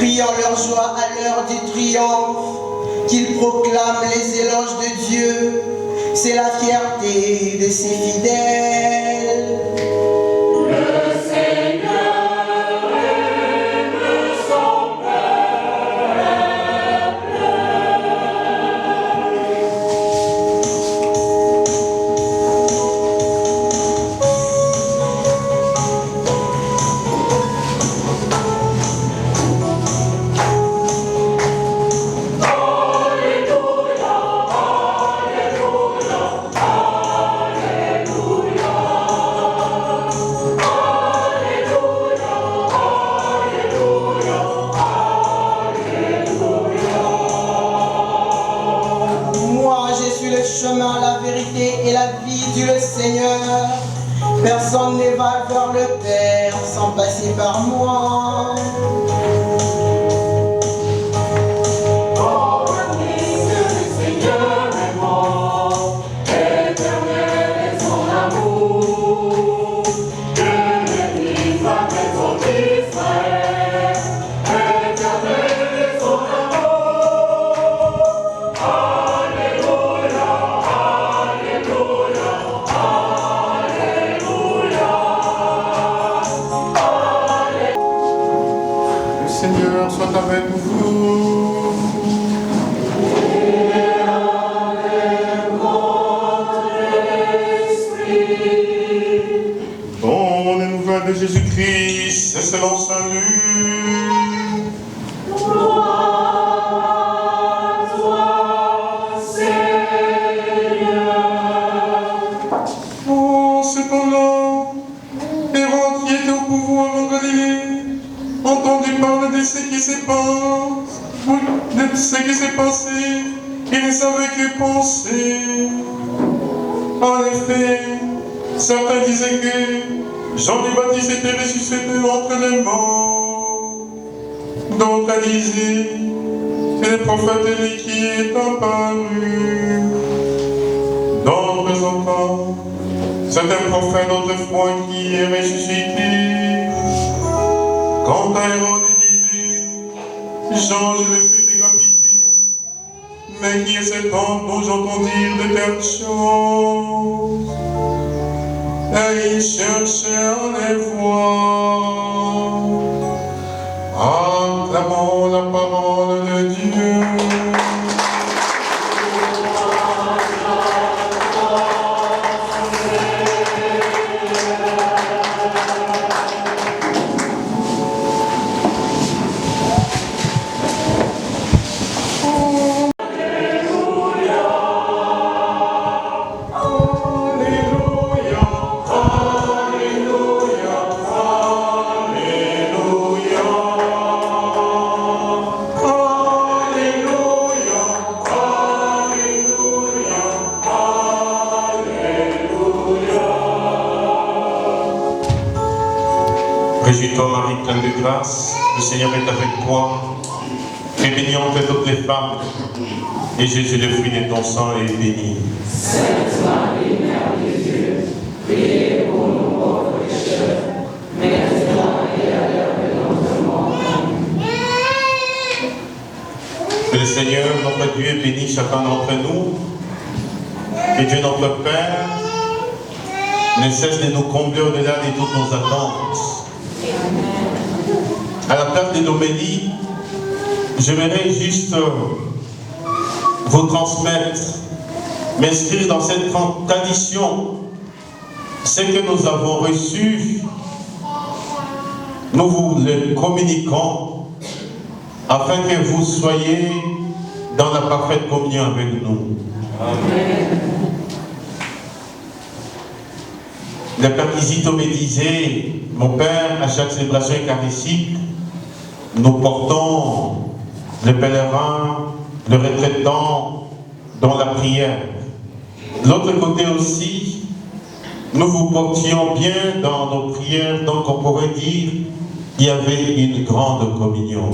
criant leur joie à l'heure du triomphe, qu'ils proclament les éloges de Dieu, c'est la fierté de ses fidèles. Personne ne va vers le Père sans passer par moi. Avec vous. Et avec votre esprit. Bon, les nouvelles de Jésus-Christ, selon Saint Luc. Gloire à toi, Seigneur. Oh, cependant, Hérode qui était au pouvoir en Galilée, entendu parler de ce qui s'est passé, il ne savait que penser. En effet, certains disaient que Jean le Baptiste était ressuscité entre les morts. D'autres disaient que le prophète Élie qui est apparu. D'autres encore, c'est un prophète d'autrefois qui est ressuscité. Quant à Hérode, il disait, Jean, je l'ai fait décapiter. Mais qui est cet homme dont j'entends dire de telles choses? Et il cherchait à les voir. Acclamons la parole de Dieu. Réjouis-toi, Marie, pleine de grâce, le Seigneur est avec toi. Tu es bénie entre toutes les femmes, et Jésus, le fruit de ton sang, est béni. Sainte Marie, Mère de Dieu, priez pour nous pauvres pécheurs, maintenant et à l'heure de notre mort. Que le Seigneur, notre Dieu, bénisse chacun d'entre nous, et Dieu, notre Père, ne cesse de nous combler au-delà de toutes nos attentes. À la place de l'homélie, j'aimerais juste vous transmettre, m'inscrire dans cette grande tradition. Ce que nous avons reçu, nous vous le communiquons afin que vous soyez dans la parfaite communion avec nous. Amen. Le Père Kizito me disait, mon Père, à chaque célébration eucharistique, nous portons le pèlerin, le retraitant dans la prière. De l'autre côté aussi, nous vous portions bien dans nos prières, donc on pourrait dire qu'il y avait une grande communion.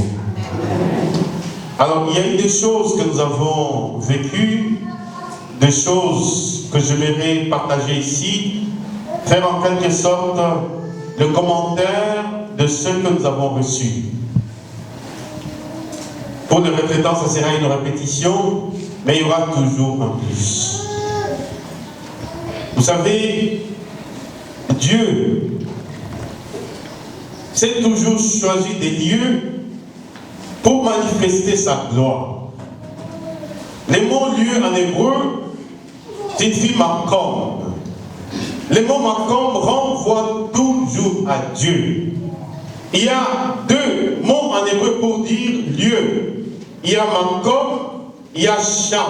Alors, il y a eu des choses que nous avons vécues, des choses que j'aimerais partager ici, faire en quelque sorte le commentaire de ce que nous avons reçu. Pour le retraitant, ça sera une répétition, mais il y aura toujours un plus. Vous savez, Dieu s'est toujours choisi des lieux pour manifester sa gloire. Les mots lieu en hébreu signifient makom. Les mots makom renvoient toujours à Dieu. Il y a deux mots en hébreu pour dire lieu. Il y a makom, il y a sham.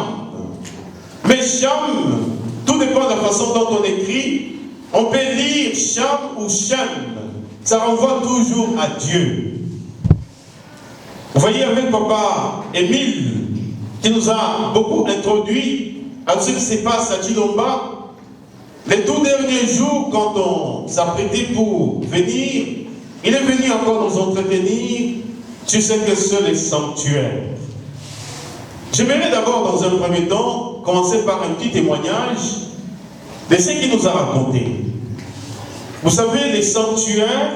Mais sham, tout dépend de la façon dont on écrit. On peut lire sham ou shem. Ça renvoie toujours à Dieu. Vous voyez avec papa Émile, qui nous a beaucoup introduit à ce qui se passe à Chilomba. Les tout derniers jours, quand on s'apprêtait pour venir, il est venu encore nous entretenir sur ce que sont les sanctuaires. J'aimerais d'abord, dans un premier temps, commencer par un petit témoignage de ce qu'il nous a raconté. Vous savez, les sanctuaires,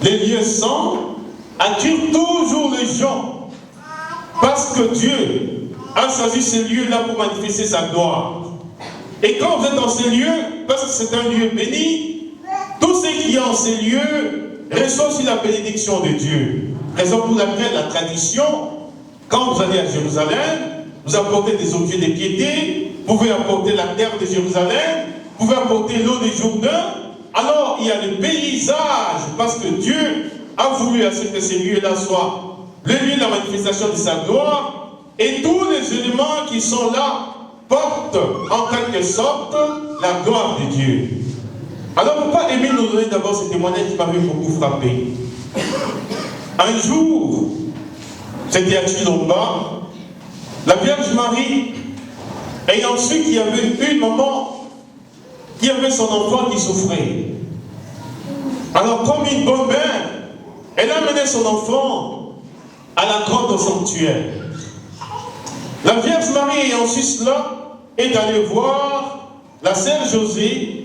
les lieux saints, attirent toujours les gens. Parce que Dieu a choisi ces lieux-là pour manifester sa gloire. Et quand vous êtes dans ces lieux, parce que c'est un lieu béni, tous ceux qui ont ces lieux reçoivent aussi la bénédiction de Dieu. Raison pour laquelle la tradition, quand vous allez à Jérusalem, vous apportez des objets de piété, vous pouvez apporter la terre de Jérusalem, vous pouvez apporter l'eau des Jourdains. Alors il y a le paysage, parce que Dieu a voulu à ce que ces lieux-là soient le lieu de la manifestation de sa gloire, et tous les éléments qui sont là portent en quelque sorte la gloire de Dieu. Alors pourquoi Émile nous donner d'abord ce témoignage qui m'avait beaucoup frappé. Un jour, c'était à Chilomba, la Vierge Marie, ayant su qu'il y avait une maman qui avait son enfant qui souffrait. Alors comme une bonne mère, elle a mené son enfant à la grotte au sanctuaire. La Vierge Marie ayant su cela, est allée voir la sœur Josée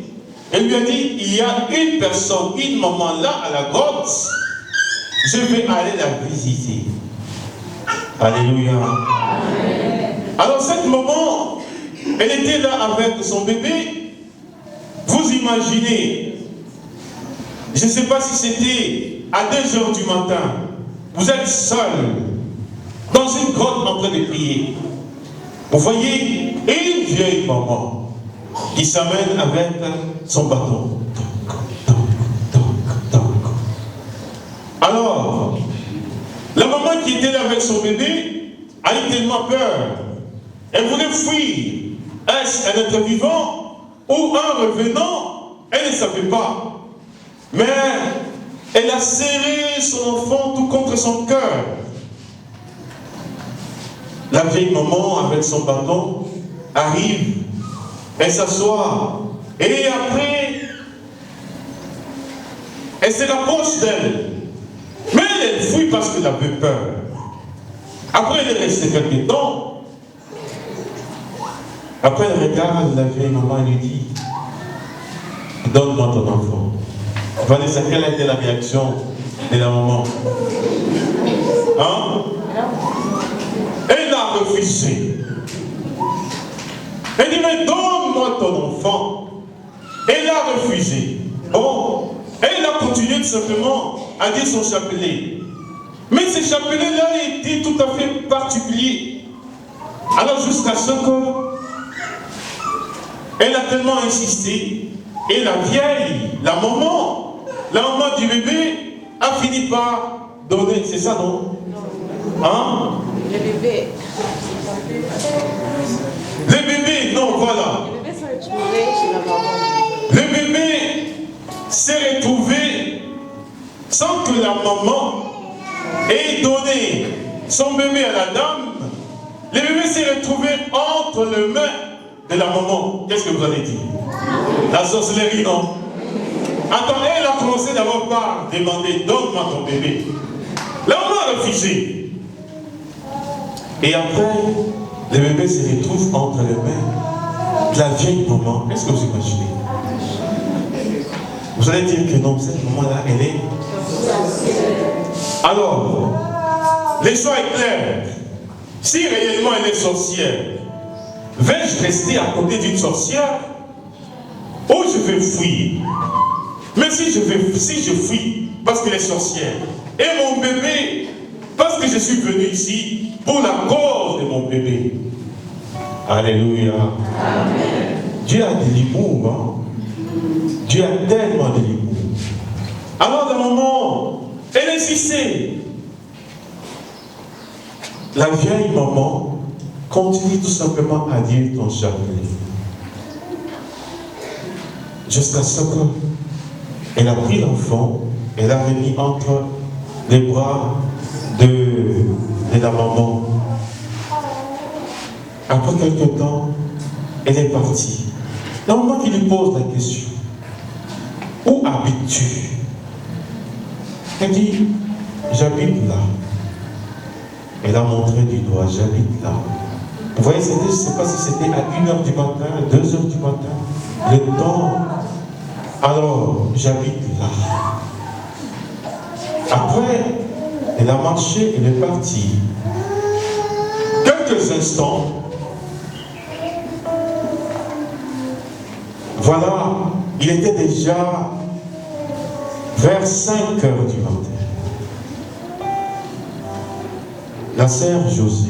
et lui a dit, il y a une personne, une maman là à la grotte, je vais aller la visiter. Alléluia. Amen. Alors cette maman, elle était là avec son bébé. Vous imaginez, je ne sais pas si c'était à 2 h du matin, vous êtes seul dans une grotte en train de prier. Vous voyez une vieille maman qui s'amène avec son bâton. Alors, la maman qui était là avec son bébé a eu tellement peur. Elle voulait fuir. Est-ce un être vivant ou un revenant? Elle ne savait pas. Mais elle a serré son enfant tout contre son cœur. La vieille maman, avec son bâton, arrive, elle s'assoit, et après, elle se rapproche d'elle. Mais elle fuit parce qu'elle avait peur. Après, elle est restée quelque temps. Après, elle regarde la vieille maman et lui dit, donne-moi ton enfant. Vanessa, quelle a été la réaction de la maman? Hein? Elle a refusé. Elle dit, mais donne-moi ton enfant. Elle a refusé. Bon, elle a continué tout simplement à dire son chapelet. Mais ce chapelet-là était tout à fait particulier. Alors jusqu'à ce que elle a tellement insisté, et la vieille, la maman du bébé, a fini par donner, c'est ça non? Hein? Le bébé. Le bébé, non, voilà. Le bébé s'est retrouvé chez la maman. Le bébé s'est retrouvé sans que la maman ait donné son bébé à la dame. Le bébé s'est retrouvé entre les mains de la maman. Qu'est-ce que vous allez dire? La sorcellerie, non? Attends, elle a commencé d'abord par demander, donne-moi ton bébé. La maman a refusé. Et après, le bébé se retrouve entre les mains de la vieille maman. Est-ce que vous imaginez? Vous allez dire que non, cette maman-là, elle est... Alors, Les choix est clair. Si réellement elle est sorcière, vais-je rester à côté d'une sorcière ou je vais fuir? Mais si je fuis parce qu'elle est sorcière, et mon bébé, parce que je suis venu ici pour la cause de mon bébé. Alléluia. Amen. Dieu a de l'humour, hein? Dieu a tellement de l'humour. Alors, d'un moment, elle insistait. La vieille maman continue tout simplement à dire ton chapelet. Jusqu'à ce qu'elle a pris l'enfant, elle a mis entre les bras de la maman. Après quelque temps, elle est partie. La maman qui lui pose la question, où habites-tu? Elle dit, j'habite là. Elle a montré du doigt, j'habite là. Vous voyez, je ne sais pas si c'était à 1h du matin, 2h du matin, le temps. Alors, j'habite là. Après, elle a marché, elle est partie. Quelques instants, voilà, il était déjà vers 5h du matin. La sœur José,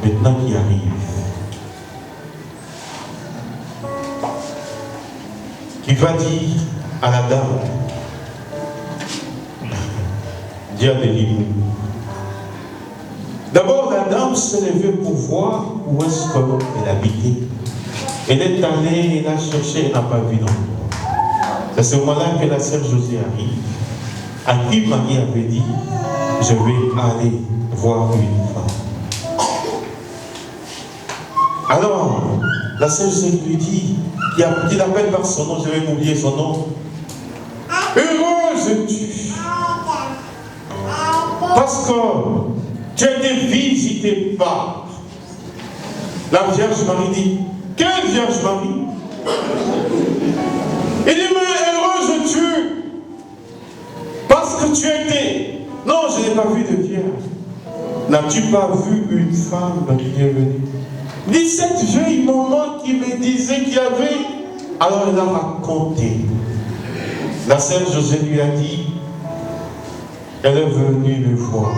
maintenant qui arrive, qui va dire à la dame, Dieu a des limites. D'abord, la dame s'est levée pour voir où est-ce qu'elle habitait. Elle est allée, elle a cherché, elle n'a pas vu non plus. C'est à ce moment-là que la sœur José arrive, à qui Marie avait dit, je vais aller voir une femme. Alors, la sœur José lui dit, qui l'appelle par son nom, je vais m'oublier son nom. Heureuse es-tu, parce que tu as été visité par la Vierge Marie. Dit, quelle Vierge Marie? Il dit, mais heureuse es-tu, parce que tu as été. Non, je n'ai pas vu de Vierge. N'as-tu pas vu une femme qui est venue? Il dit, cette vieille maman qui me disait qu'il y avait. Alors elle a raconté. La sœur José lui a dit, elle est venue me voir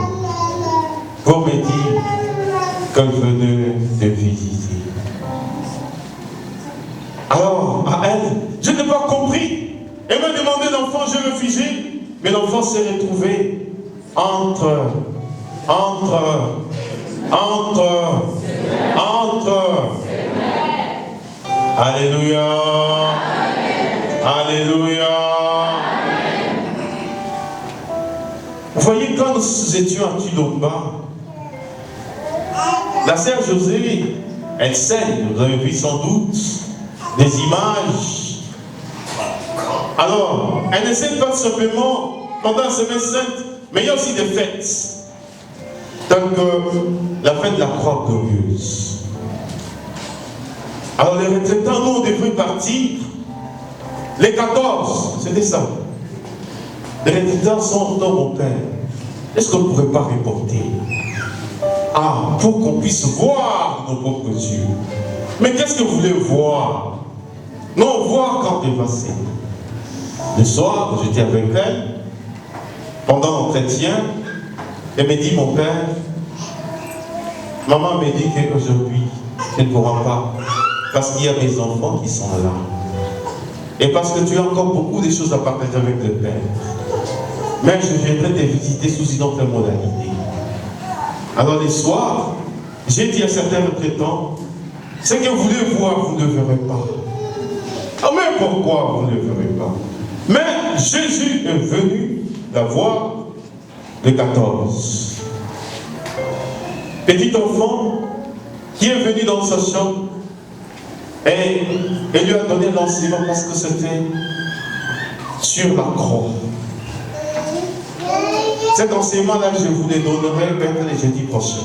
pour me dire qu'elle venait de visiter. Alors, à elle, je n'ai pas compris. Elle m'a demandé l'enfant, j'ai refusé, mais l'enfant s'est retrouvé entre. Alléluia. Alléluia. Vous voyez, quand nous étions à Tulomba, la sœur José, elle saigne, vous avez vu sans doute, des images. Alors, elle ne saigne pas simplement pendant la semaine sainte, mais il y a aussi des fêtes. Donc, la fête de la croix glorieuse. Alors, les retraitants, nous, on devrait partir les 14, c'était ça. Les retraitants sont dans mon père. Est-ce qu'on ne pourrait pas reporter? Ah, pour qu'on puisse voir nos propres yeux. Mais qu'est-ce que vous voulez voir? Non, voir quand elle va passer. Le soir, j'étais avec elle, pendant l'entretien, elle me dit, mon père, maman me dit qu'aujourd'hui, tu ne pourras pas, parce qu'il y a mes enfants qui sont là. Et parce que tu as encore beaucoup de choses à partager avec le Père. Mais je viendrai te visiter sous une autre modalité. Alors les soirs, j'ai dit à certains retraitants, ce que vous voulez voir, vous ne verrez pas. Ah, mais pourquoi vous ne verrez pas? Mais Jésus est venu la voir le 14. Petit enfant qui est venu dans sa chambre et elle lui a donné l'enseignement parce que c'était sur la croix. Cet enseignement-là, je vous le donnerai peut-être le jeudi prochain.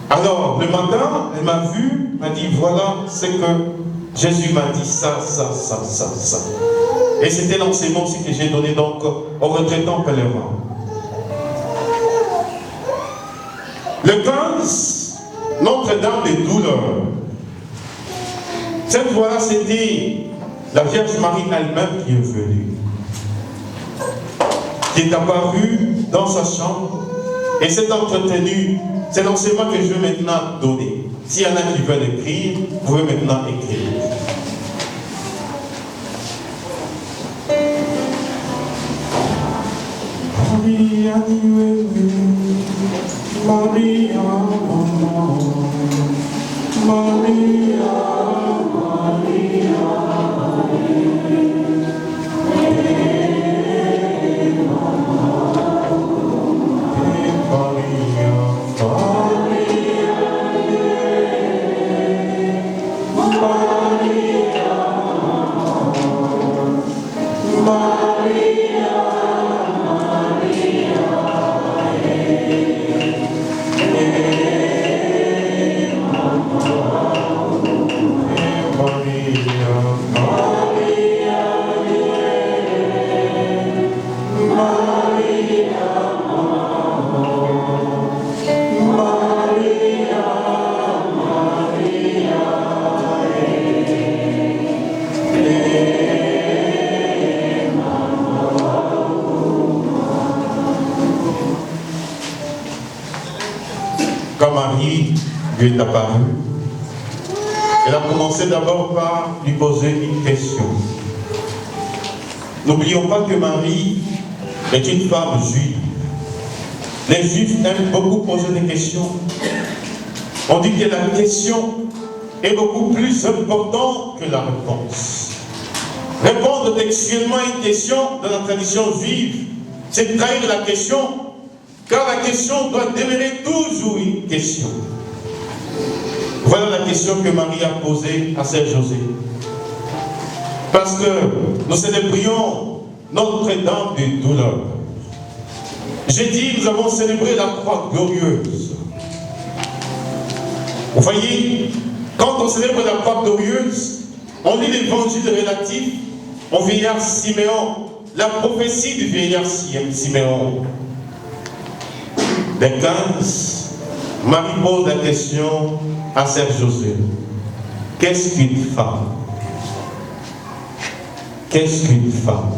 Alors, le matin, elle m'a vu, m'a dit, voilà ce que Jésus m'a dit, ça. Et c'était l'enseignement aussi que j'ai donné donc aux retraitants pèlerins. Le 15, Notre-Dame des douleurs. Cette fois-là, c'était la Vierge Marie elle-même qui est venue, qui est apparue dans sa chambre et s'est entretenue. C'est l'enseignement que je vais maintenant donner. S'il y en a qui veulent écrire, vous pouvez maintenant écrire. Maria, Maria, Maria, quand Marie lui est apparue, elle a commencé d'abord par lui poser une question. N'oublions pas que Marie est une femme juive. Les Juifs aiment beaucoup poser des questions. On dit que la question est beaucoup plus importante que la réponse. Répondre textuellement à une question dans la tradition juive, c'est trahir la question, car la question doit demeurer toujours une question. Voilà la question que Marie a posée à Saint José. Parce que nous célébrions Notre-Dame des douleurs. J'ai dit, nous avons célébré la croix glorieuse. Vous voyez, quand on célèbre la croix glorieuse, on lit l'évangile relatif au vieillard Siméon, la prophétie du vieillard Siméon. Les 15, Marie pose la question à Saint José. Qu'est-ce qu'une femme? Qu'est-ce qu'une femme?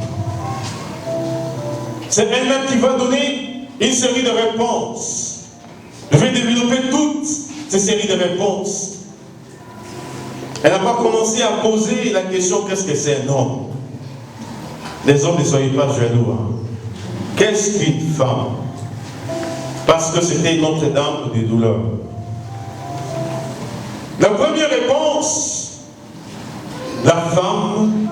C'est elle-même qui va donner une série de réponses. Je vais développer toutes ces séries de réponses. Elle n'a pas commencé à poser la question qu'est-ce que c'est un homme? Les hommes, ne soyez pas jaloux. Hein? Qu'est-ce qu'une femme? Parce que c'était Notre-Dame des douleurs. La première réponse, la femme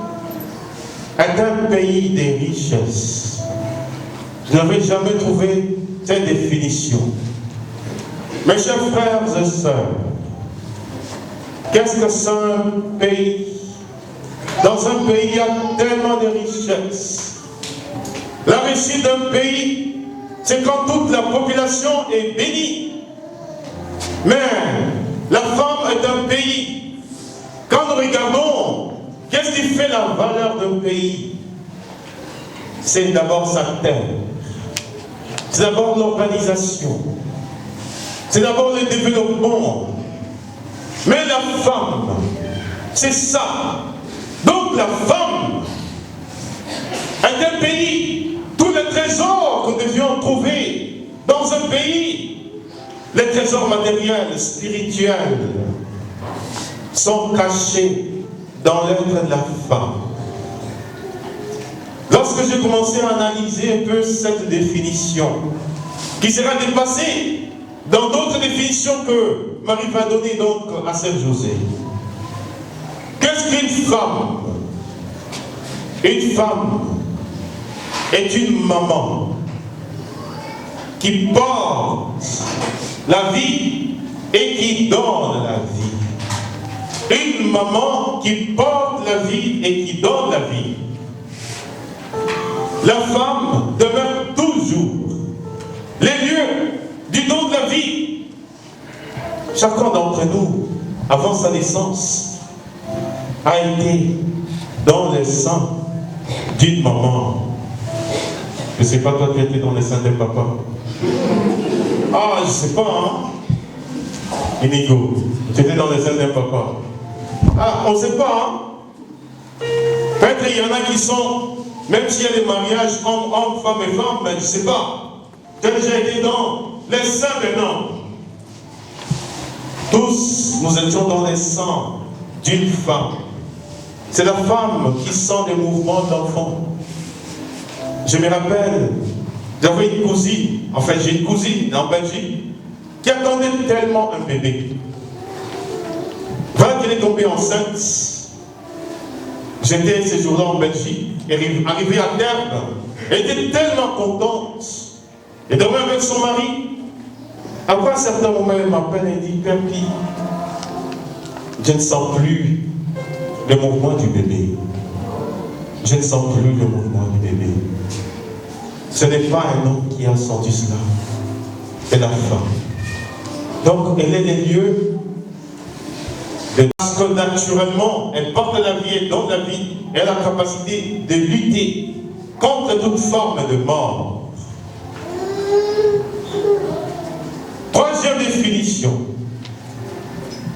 est un pays des richesses. Je n'avais jamais trouvé cette définition. Mes chers frères et sœurs, qu'est-ce que c'est un pays? Dans un pays, il y a tellement de richesses. La réussite d'un pays, c'est quand toute la population est bénie. Mais la femme est un pays. Quand nous regardons, qu'est-ce qui fait la valeur d'un pays? C'est d'abord sa terre. C'est d'abord l'organisation. C'est d'abord le développement. Mais la femme, c'est ça. Donc la femme est un pays. Tous les trésors que nous devions trouver dans un pays, les trésors matériels, spirituels, sont cachés dans l'être de la femme. Lorsque j'ai commencé à analyser un peu cette définition, qui sera dépassée dans d'autres définitions que Marie va donner donc à Saint José. Qu'est-ce qu'une femme? Une femme est une maman qui porte la vie et qui donne la vie. Une maman qui porte la vie et qui donne la vie. La femme demeure toujours les lieux du don de la vie. Chacun d'entre nous, avant sa naissance, a été dans le sein d'une maman. Je ne sais pas toi qui étais dans le sein de papa. Ah, je sais pas, hein. Inigo, tu étais dans les ailes d'un papa. Ah, on ne sait pas, hein. Peut-être il y en a qui sont, même s'il y a des mariages hommes, femmes et femmes, mais je ne sais pas. Tu as déjà été dans les seins d'un homme. Tous, nous étions dans les seins d'une femme. C'est la femme qui sent les mouvements d'enfant. Je me rappelle, j'avais une cousine, enfin j'ai une cousine en Belgique, qui attendait tellement un bébé. Voilà qu'elle est tombée enceinte. J'étais ces jours-là en Belgique, arrivé à terme, elle était tellement contente. Elle dormait avec son mari. Après un certain moment, elle m'appelle et dit, Perpi, je ne sens plus le mouvement du bébé. Je ne sens plus le mouvement du bébé. Ce n'est pas un homme qui a senti cela, c'est la femme. Donc, elle est les lieux parce que naturellement, elle porte la vie et donne la vie. Elle a la capacité de lutter contre toute forme de mort. Troisième définition.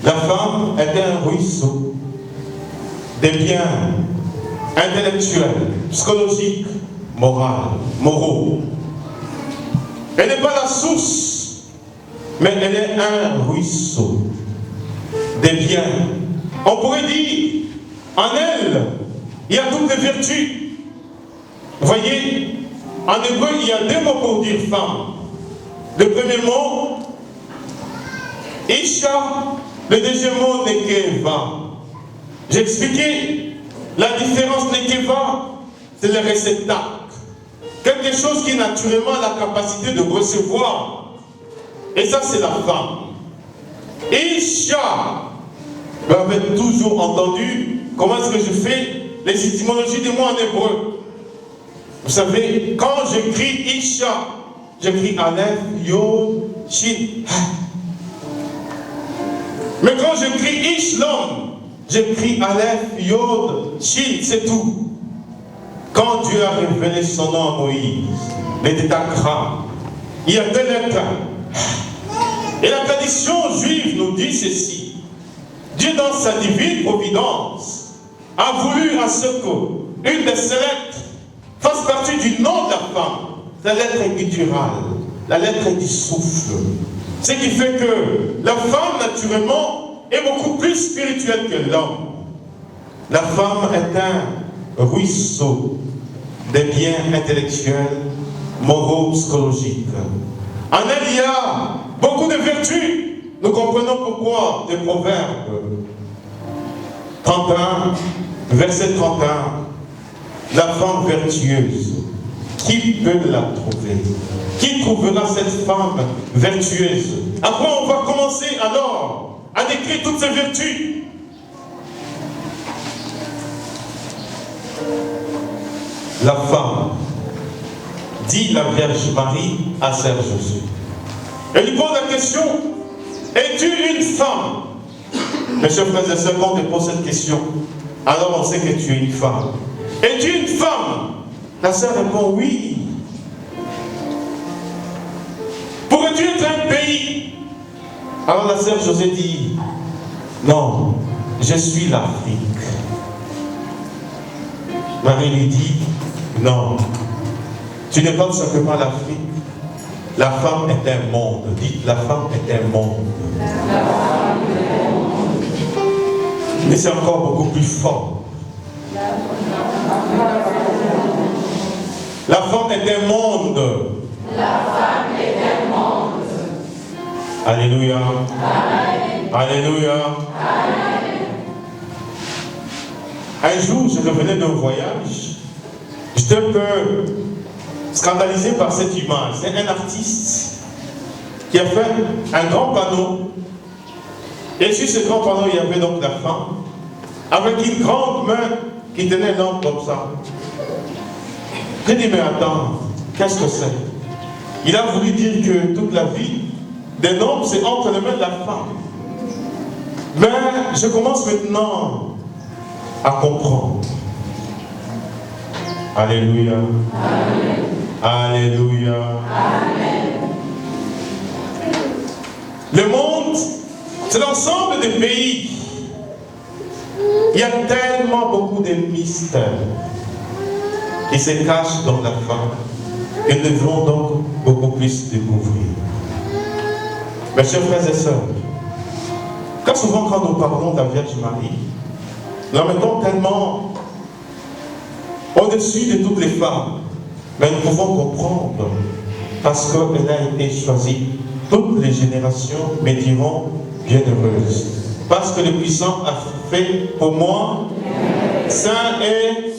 La femme est un ruisseau des biens intellectuels, psychologiques, moraux. Elle n'est pas la source, mais elle est un ruisseau des biens. On pourrait dire, en elle, il y a toutes les vertus. Vous voyez, en hébreu, il y a deux mots pour dire femme. Le premier mot, Isha, le deuxième mot, Nekeva. J'ai expliqué, la différence Nekeva, c'est le réceptacle. Quelque chose qui naturellement a la capacité de recevoir. Et ça, c'est la femme. Isha, vous avez toujours entendu comment est-ce que je fais les étymologies des mots en hébreu. Vous savez, quand j'écris Isha, j'écris Aleph, Yod, Shin. Mais quand j'écris Ish, l'homme, j'écris Aleph, Yod, Shin, c'est tout. Quand Dieu a révélé son nom à Moïse, les Détakra, il y a deux lettres. Et la tradition juive nous dit ceci. Dieu, dans sa divine providence, a voulu à ce qu'une de ces lettres fasse partie du nom de la femme. La lettre est gutturale, la lettre est du souffle. Ce qui fait que la femme, naturellement, est beaucoup plus spirituelle que l'homme. La femme est un ruisseau des biens intellectuels, moraux, psychologiques. En elle, il y a beaucoup de vertus. Nous comprenons pourquoi des Proverbes 31, verset 31, la femme vertueuse, qui peut la trouver? Qui trouvera cette femme vertueuse? Après, on va commencer alors à décrire toutes ces vertus. La femme, dit la Vierge Marie à Saint Jésus. Elle lui pose la question, es-tu une femme? Mes chers frères et sœurs, quand on te pose cette question, alors on sait que tu es une femme. Es-tu une femme? La sœur répond oui. Pourrais-tu être un pays? Alors la sœur José dit, non, je suis l'Afrique. Marie lui dit, non, tu n'es pas simplement l'Afrique. La femme est un monde. Dites, la femme est un monde. Mais c'est encore beaucoup plus fort. La femme est un monde. La femme est un monde. Alléluia. Amen. Alléluia. Amen. Un jour, je revenais d'un voyage. J'étais un peu scandalisé par cette image. C'est un artiste qui a fait un grand panneau. Et sur ce grand panneau, il y avait donc la femme avec une grande main qui tenait l'homme comme ça. J'ai dit, mais attends, qu'est-ce que c'est? Il a voulu dire que toute la vie d'un homme, c'est entre les mains de la femme. Mais je commence maintenant à comprendre. Alléluia. Amen. Alléluia. Amen. C'est l'ensemble des pays. Il y a tellement beaucoup de mystères qui se cachent dans la femme que nous devons donc beaucoup plus découvrir. Mes chers frères et sœurs, car souvent quand nous parlons de la Vierge Marie, nous la mettons tellement au-dessus de toutes les femmes, mais nous pouvons comprendre parce qu'elle a été choisie. Toutes les générations me diront bienheureuse. Parce que le puissant a fait pour moi saint et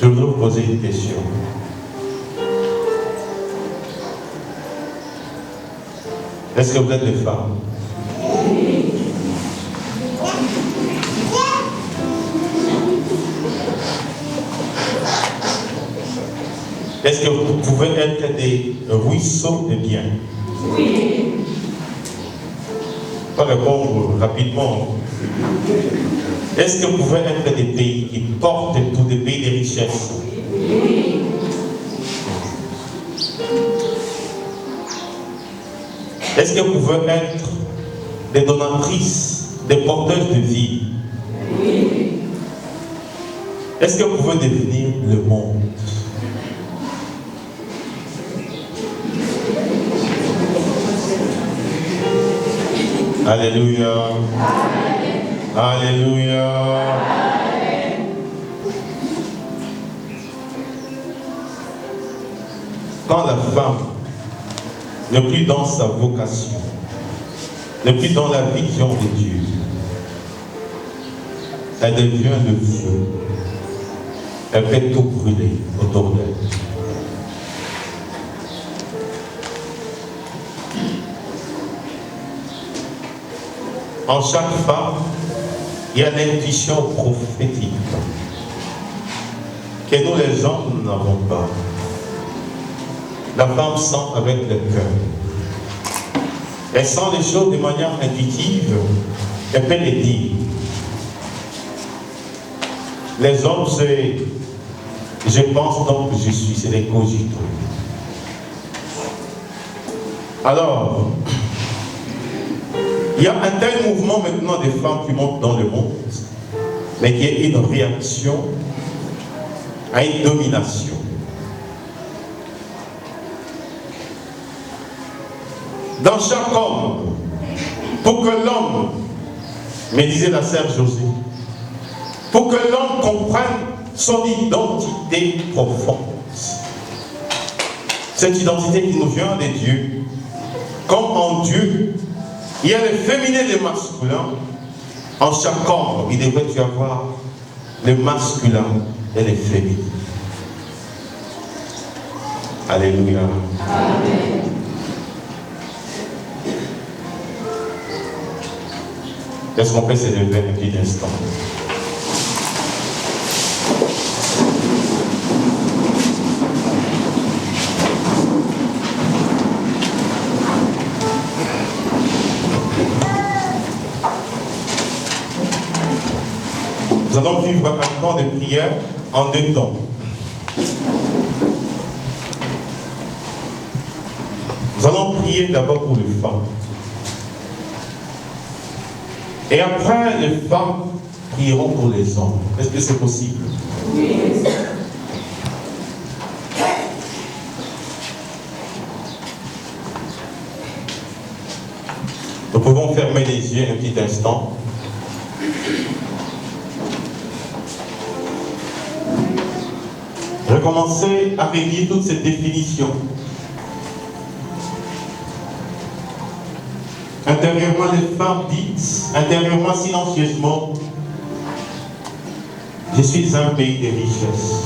je voudrais vous poser une question. Est-ce que vous êtes des femmes? Est-ce que vous pouvez être des ruisseaux de bien? Oui. Pas répondre rapidement. Est-ce que vous pouvez être des pays qui portent tous des pays de richesse? Oui. Est-ce que vous pouvez être des donatrices, des porteuses de vie? Oui. Est-ce que vous pouvez devenir le monde? Alléluia. Amen. Alléluia. Amen. Quand la femme n'est plus dans sa vocation, n'est plus dans la vision de Dieu, elle devient le feu. Elle fait tout brûler autour d'elle. En chaque femme, il y a l'intuition prophétique que nous les hommes n'avons pas. La femme sent avec le cœur. Elle sent les choses de manière intuitive. Elle peut les dire. Les hommes, c'est je pense donc que je suis, c'est les cogitons. Alors, il y a un tel mouvement maintenant des femmes qui montent dans le monde, mais qui est une réaction à une domination. Dans chaque homme, pour que l'homme, me disait la sœur Josée, pour que l'homme comprenne son identité profonde, cette identité qui nous vient de Dieu, comme en Dieu, il y a le féminin et le masculin. En chaque homme, il devrait y avoir le masculin et le féminin. Alléluia. Amen. Est-ce qu'on peut se lever un petit instant? Nous allons vivre un temps de prière en deux temps. Nous allons prier d'abord pour les femmes. Et après, les femmes prieront pour les hommes. Est-ce que c'est possible? Oui. Nous pouvons fermer les yeux un petit instant. Recommencer à réveiller toute cette définition. Intérieurement, les femmes disent, intérieurement, silencieusement, je suis un pays de richesse.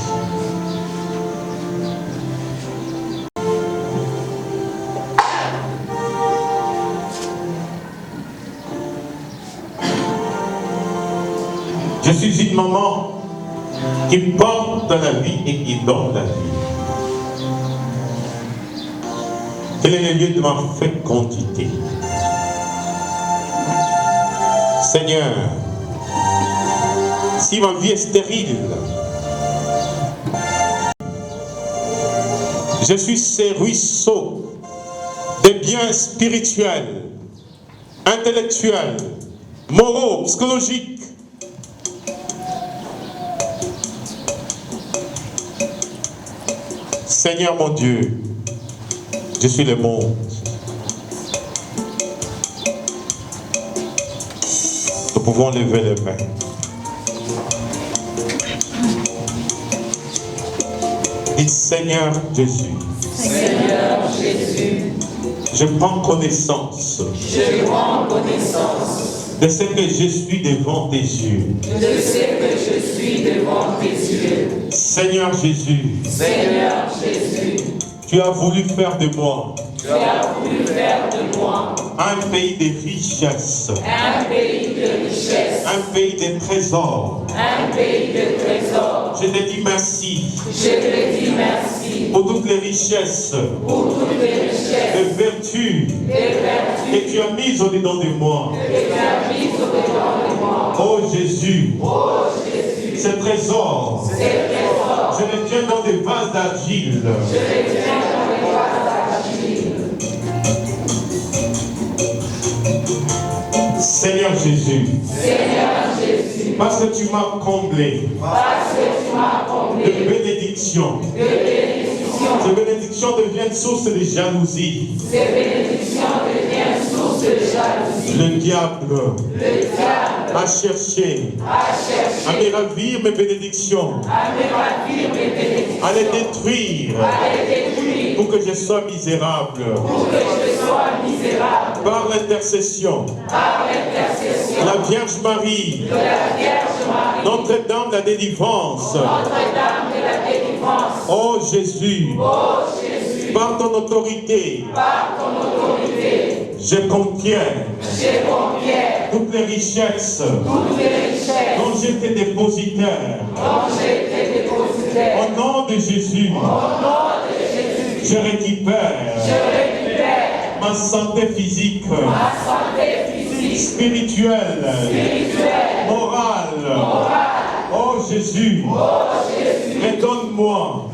Je suis une maman qui porte la vie et qui donne la vie. Quel est le lieu de ma fécondité? Seigneur, si ma vie est stérile, Je suis ces ruisseaux des biens spirituels, intellectuels, moraux, psychologiques. Seigneur mon Dieu, je suis le monde. Nous pouvons lever les mains. Dites Seigneur Jésus. Seigneur Jésus, Je prends connaissance je prends connaissance de ce que je suis devant tes yeux. de ce que je suis devant tes yeux. Seigneur Jésus, Seigneur Jésus, tu as voulu faire de moi tu as voulu faire de moi un pays de richesse, un pays de richesse, un pays de trésors. un pays de trésors. Je te dis merci Je te dis merci pour toutes les richesses, pour toutes les richesses, les vertus les vertus que tu as mises au-dedans de moi. que tu as mises au-dedans de moi. Oh Jésus, Oh Jésus, ces trésors, ces trésors, je les tiens dans des vases d'argile. je les tiens dans les vases d'argile. Seigneur Jésus, Seigneur Jésus, parce que tu m'as comblé parce que tu m'as comblé de bénédictions. de bénédictions, Ces bénédictions deviennent source de jalousie. ces bénédictions deviennent source de jalousie. Le diable Le diable a cherché a à cherché me ravir mes bénédictions, à me ravir mes bénédictions, à les détruire à les détruire, pour que je sois misérable. pour que je sois misérable. Par l'intercession Par l'intercession de la Vierge Marie, de la Vierge Marie, Notre-Dame de la délivrance. Notre-Dame de la délivrance. Oh Jésus, Oh Jésus, par ton autorité, par ton autorité, je contiens je conviens toutes les richesses toutes les richesses dont j'étais dépositaire. dont j'ai été dépositaire. Au nom de Jésus, Au nom de Jésus, je récupère je récupère ma santé physique, ma santé physique, spirituelle, spirituelle, morale. Oh Jésus, redonne-moi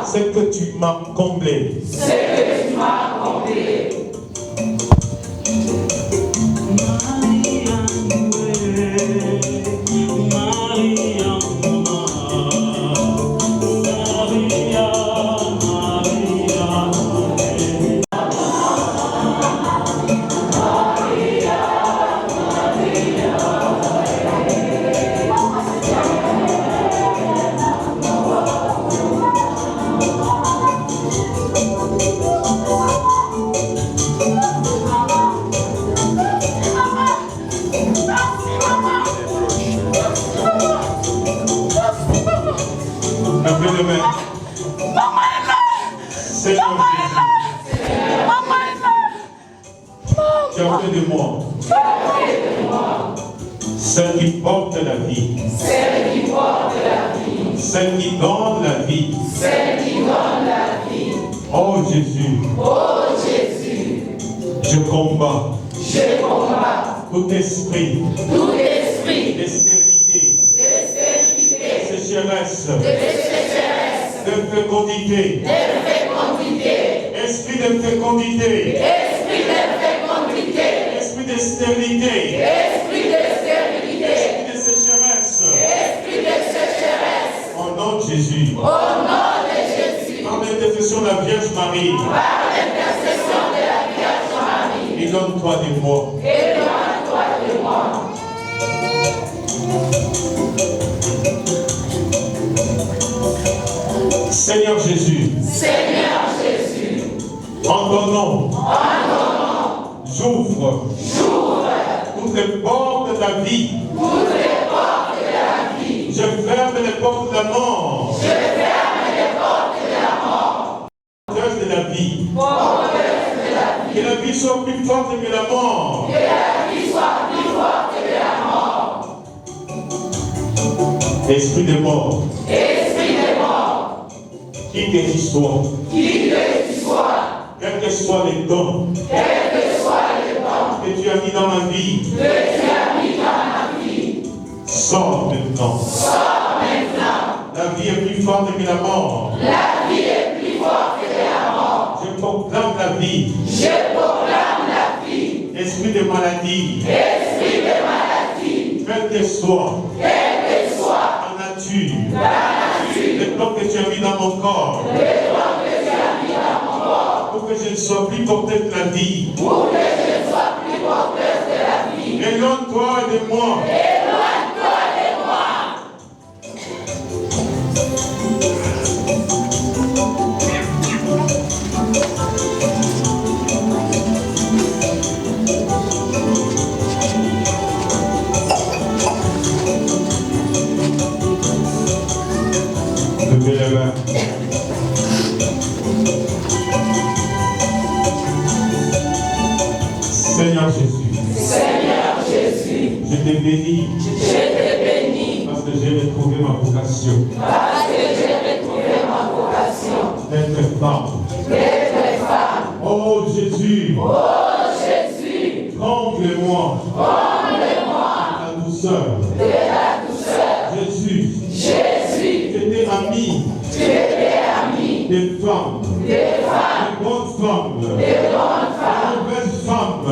ce que tu m'as comblé. ce que tu m'as comblé. Levez les mains. Seigneur Jésus, tu as fait de moi celle qui porte la vie, Celle qui porte la vie, celle qui donne la vie. celle qui donne la vie. Oh Jésus, Oh Jésus, je combats je combats tout esprit tout esprit de stérilité, de stérilité, de sécheresse, de sécheresse, de fécondité, de fécondité, esprit de fécondité, esprit de fécondité, esprit de stérilité, esprit de stérilité, esprit de sécheresse. esprit de sécheresse. Au nom de Jésus, Au nom de Jésus, par l'intercession de la Vierge Marie, par l'intercession de la Vierge Marie, éloigne-toi de moi. éloigne-toi de moi. Seigneur Jésus, Seigneur Jésus, en ton nom, j'ouvre toutes les portes de la vie. toutes les portes de la vie, Je ferme les portes de la mort. je ferme les portes de la mort, Porteuse de la vie. porteuse de la vie, Que la vie soit plus forte que la mort. que la vie soit plus forte que la mort. Esprit de mort, Esprit de mort, qui que tu sois, qui que tu sois, quel que soit les dons quel que soit le temps que tu as mis dans ma vie, que tu as mis dans ma vie, sors maintenant. sors maintenant. La vie est plus forte que la mort. La vie est plus Je proclame la vie. Esprit de maladie. Quel que soit ta nature, le temps que tu as mis dans mon corps, pour que je ne sois plus porteur de la vie. Éloigne-toi de moi. Levez les mains. Seigneur Jésus, je te bénis parce que j'ai retrouvé ma vocation d'être femme. Oh Jésus, comble-moi de la douceur. Jésus, j'étais ami des femmes, des bonnes femmes, des mauvaises femmes.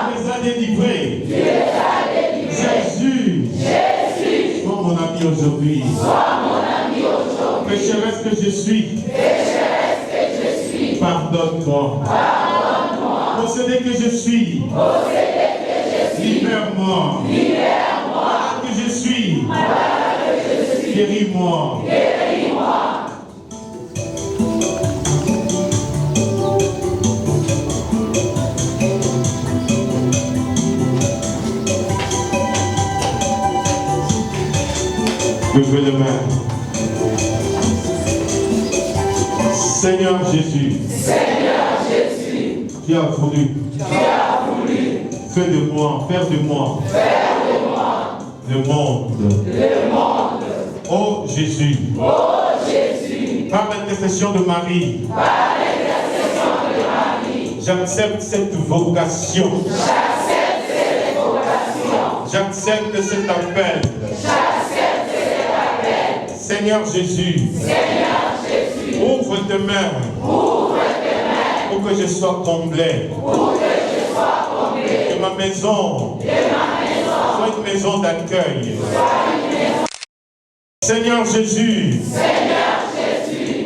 Tu les as délivrés. Jésus, sois mon ami aujourd'hui. Pécheresse que je suis, pardonne-moi. Possédé que je suis, libère-moi. Malade que je suis, guéris-moi. Levez les mains. Seigneur Jésus, tu as voulu faire de moi le monde. Oh Jésus, par l'intercession de Marie, j'accepte cette vocation. J'accepte cet appel. Seigneur Jésus, ouvre tes mains pour que je sois comblé. Que ma maison soit une maison d'accueil. Seigneur Jésus,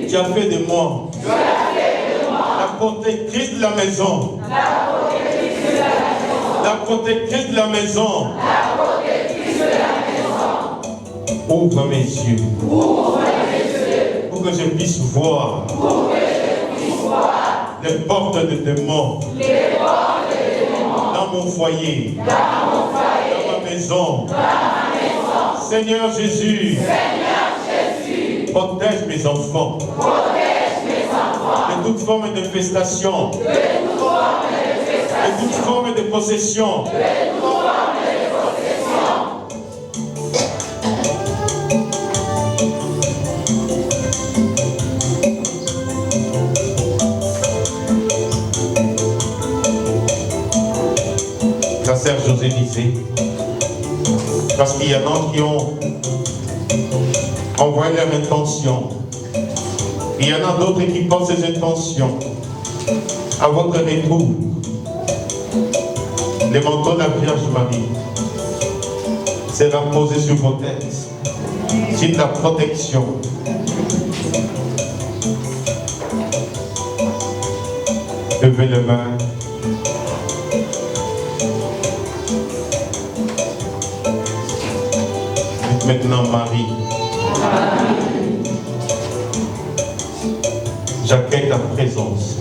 tu as fait de moi la protectrice de la maison. La protectrice de la maison. Ouvre mes yeux pour que je puisse voir les portes de démons dans mon foyer, dans ma maison. Seigneur Jésus, protège mes enfants de toute forme d'infestation, de toute forme de possession. La sœur José disait, parce qu'il y en a qui ont envoyé leur intention. Il y en a d'autres qui portent ces intentions. À votre retour, le manteau de la Vierge Marie sera posé sur vos têtes. C'est de la protection. Levez les mains. Maintenant, Marie, j'accueille ta présence.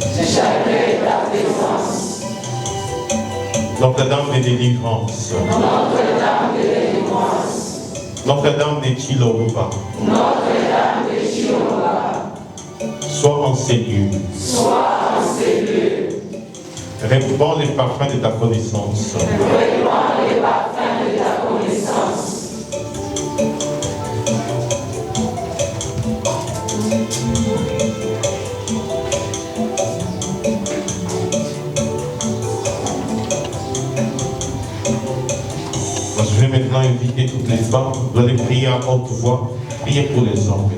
Notre-Dame de délivrance. Notre-Dame de Chiloba. Sois en ces lieux. Répands les parfums de ta connaissance. Je vais maintenant inviter toutes les femmes, vous allez prier à haute voix, prier pour les hommes.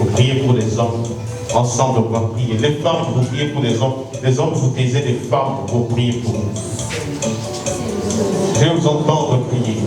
Vous priez pour les hommes. Ensemble, on va prier. Les femmes, vous priez pour les hommes. Les hommes, vous taisez les femmes, vous priez pour nous. Je vais vous entendre prier.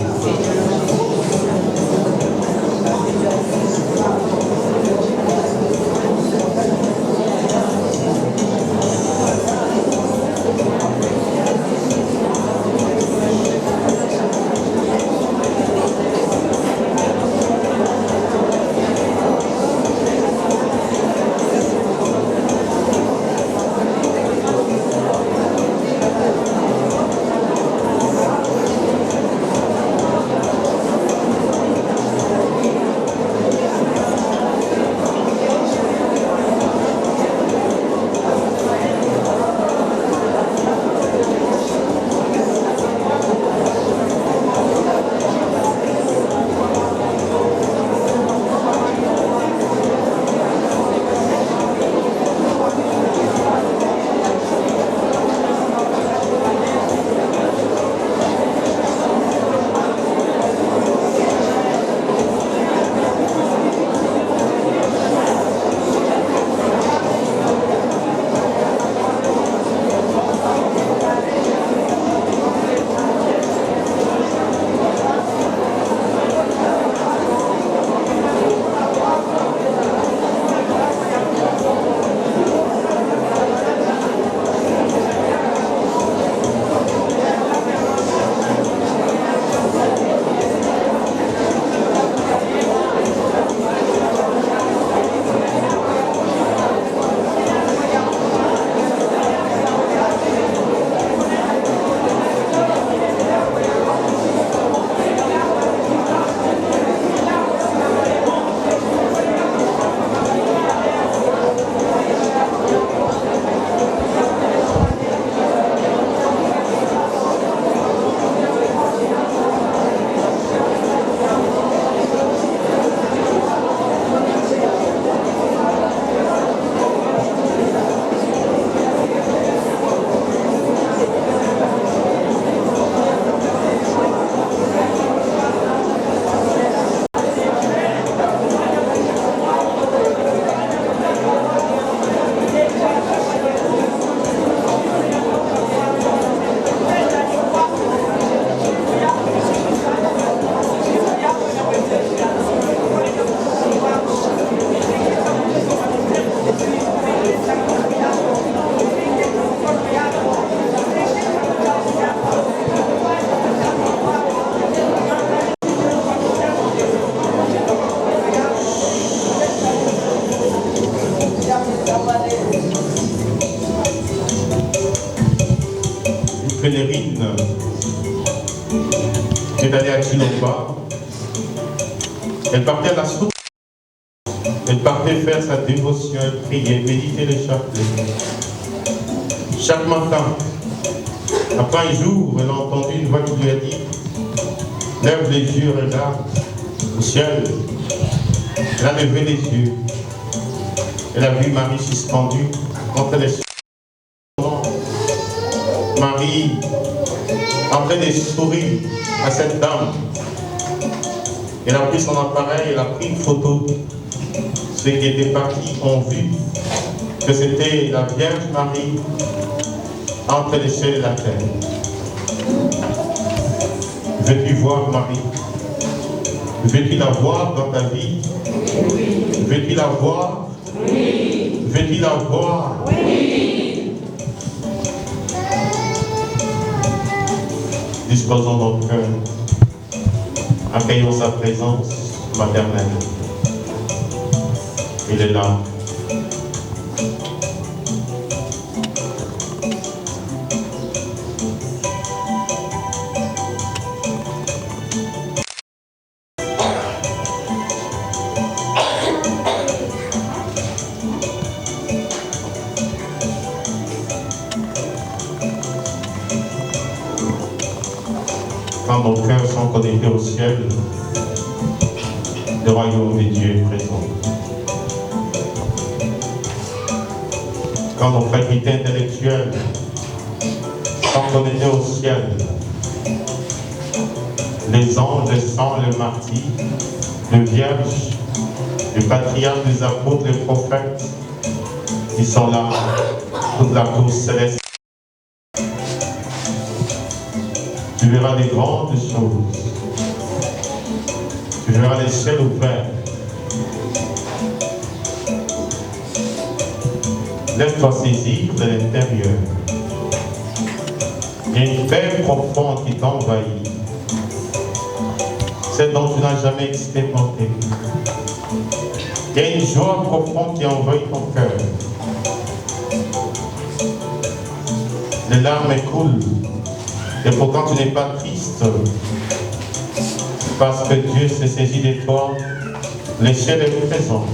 Pèlerine est allée à Chilomba. Elle partait à la source. Elle partait faire sa dévotion, elle priait, méditer les chapelets. Chaque matin, après un jour, elle a entendu une voix qui lui a dit « Lève les yeux, regarde au ciel. » Elle a levé les yeux. Elle a vu Marie suspendue entre les Marie en train de sourire à cette dame. Elle a pris son appareil, elle a pris une photo. Ceux qui étaient partis ont vu que c'était la Vierge Marie entre les cieux et la terre. Veux-tu voir Marie? Veux-tu la voir dans ta vie? Veux-tu la voir? Oui. Veux-tu la voir? Oui. Disposons notre cœur, accueillons sa présence maternelle. Il est là. Quand nos cœurs sont connectés au ciel, le royaume de Dieu est présent. Quand nos facultés intellectuelles sont connectées au ciel, les anges, les saints, les martyrs, les vierges les patriarches, les apôtres, les prophètes, qui sont là, toute la course céleste. Tu verras des grandes choses. Tu verras les ciels ouverts. Laisse-toi saisir de l'intérieur. Il y a une paix profonde qui t'envahit. Celle dont tu n'as jamais expérimenté. Il y a une joie profonde qui envahit ton cœur. Les larmes coulent. Et pourtant tu n'es pas triste. Parce que Dieu s'est saisi de toi. Le ciel est présent.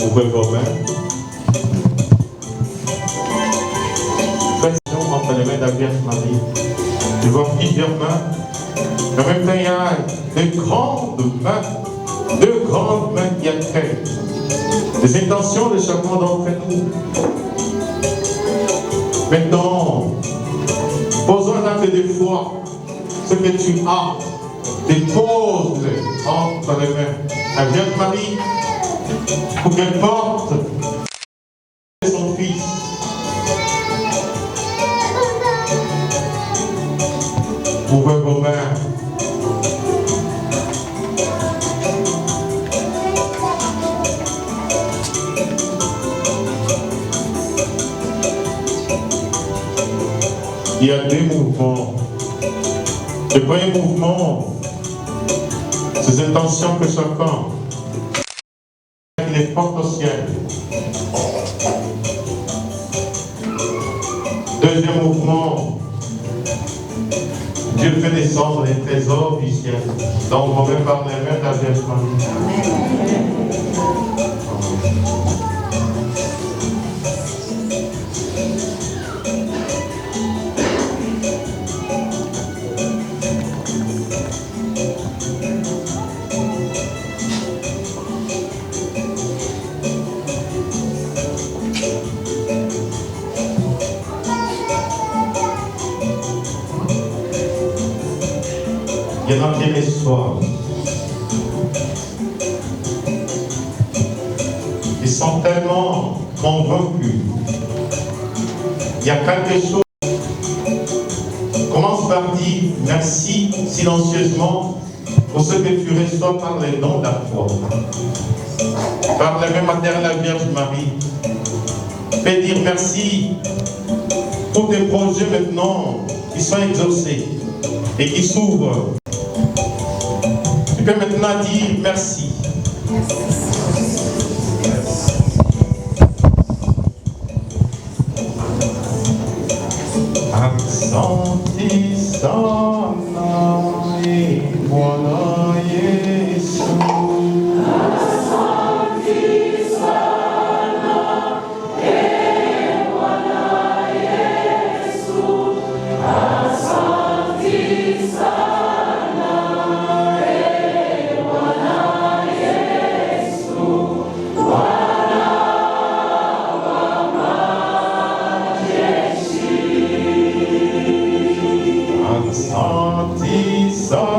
Ouvrez vos mains. Faites entre les mains de la Vierge Marie. Je vois plusieurs mains. En même temps, il y a de grandes mains qui accueillent les intentions de chacun d'entre nous. Maintenant, posons un acte de foi. Ce que tu as, dépose-le entre les mains de la Vierge Marie pour qu'elle porte son Fils. Ouvrez vos mains. Il y a deux mouvements. Le premier mouvement, ces intentions que chacun les porte au ciel. Deuxième mouvement, Dieu fait descendre les trésors du ciel. Donc, on va par les mains de la Vierge Marie. de notre histoire. Ils sont tellement convaincus. Il y a quelque chose. Commence par dire merci silencieusement pour ce que tu reçois par les dons de la foi. Par la même Mère la Vierge Marie. Fais dire merci pour tes projets maintenant qui sont exaucés et qui s'ouvrent. Tu peux maintenant dire merci. Asante sana e Bwana Yesu. Asante sana e Bwana Yesu. Asante sana e Bwana Yesu. Bwana wa majeshi. Asante sana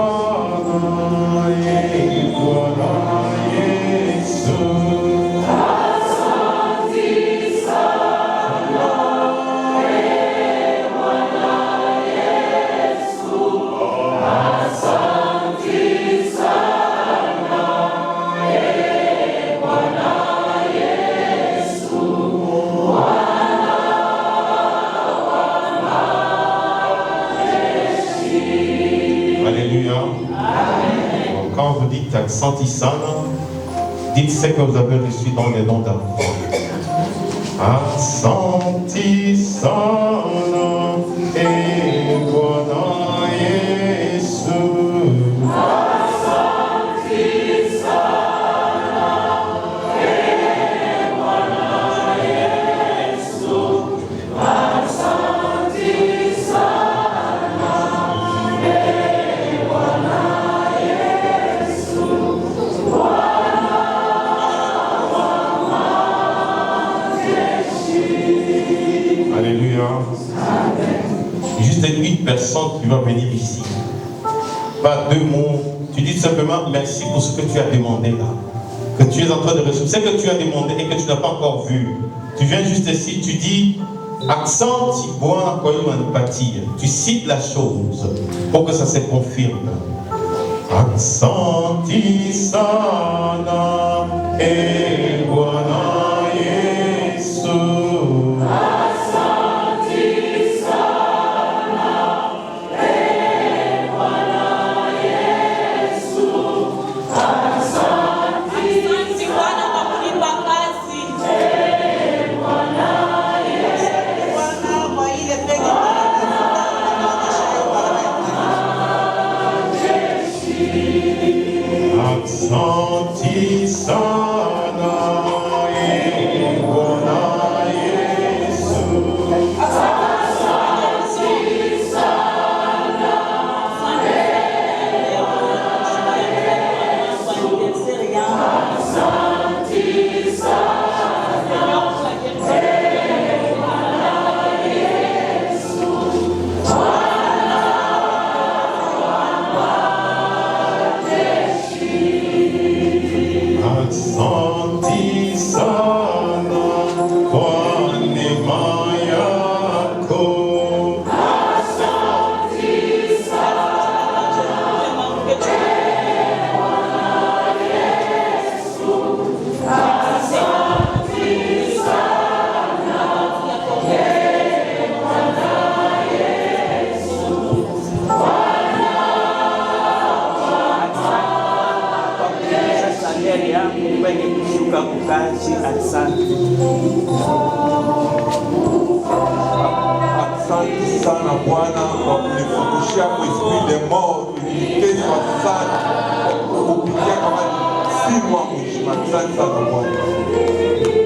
e Bwana Yesu. Asante sana e Bwana Yesu. Asante sana e Bwana Yesu. Alléluia. Quand vous dites Asante-sana, dites ce que vous avez reçu dans les dons d'amour. Asante-sana e Bwana Yesu. Alléluia. Juste une personne qui va venir ici. Pas deux mots. Tu dis simplement merci pour ce que tu as demandé là. Que tu es en train de recevoir. Ce que tu as demandé et que tu n'as pas encore vu. Tu viens juste ici, tu dis Asante Bwana kwa manipatia. Tu cites la chose pour que ça se confirme. Asante sana e Bwana Yesu. Asante sana e Bwana Yesu. Asante sana e Bwana Yesu. Asante sana e Bwana Yesu. Asante sana kwa neema yako. Asante sana e Bwana Yesu. Asante sana e Bwana Yesu. Salari yangu kwenye kushuka kukazi. Asante. Asante sana Bwana kwa kunifungushia esprit de mort ilikeswa sana kupitia kama simu wa mwisho. Asante sana Bwana.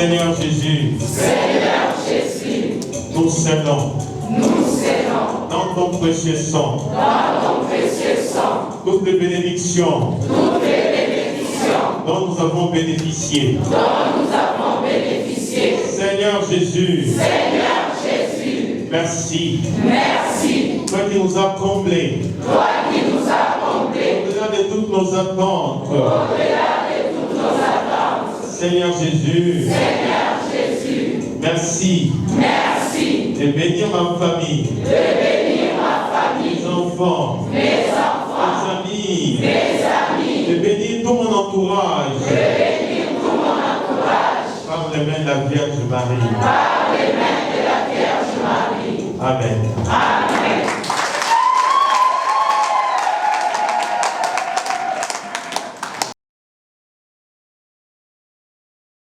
Seigneur Jésus, nous scellons dans ton précieux sang toutes les bénédictions dont nous avons bénéficié. Seigneur Jésus, merci. Toi qui nous as comblés. Au-delà de toutes nos attentes. Seigneur Jésus, merci de bénir ma famille, mes enfants, mes amis, de bénir tout mon entourage, par les mains de la Vierge Marie. Amen.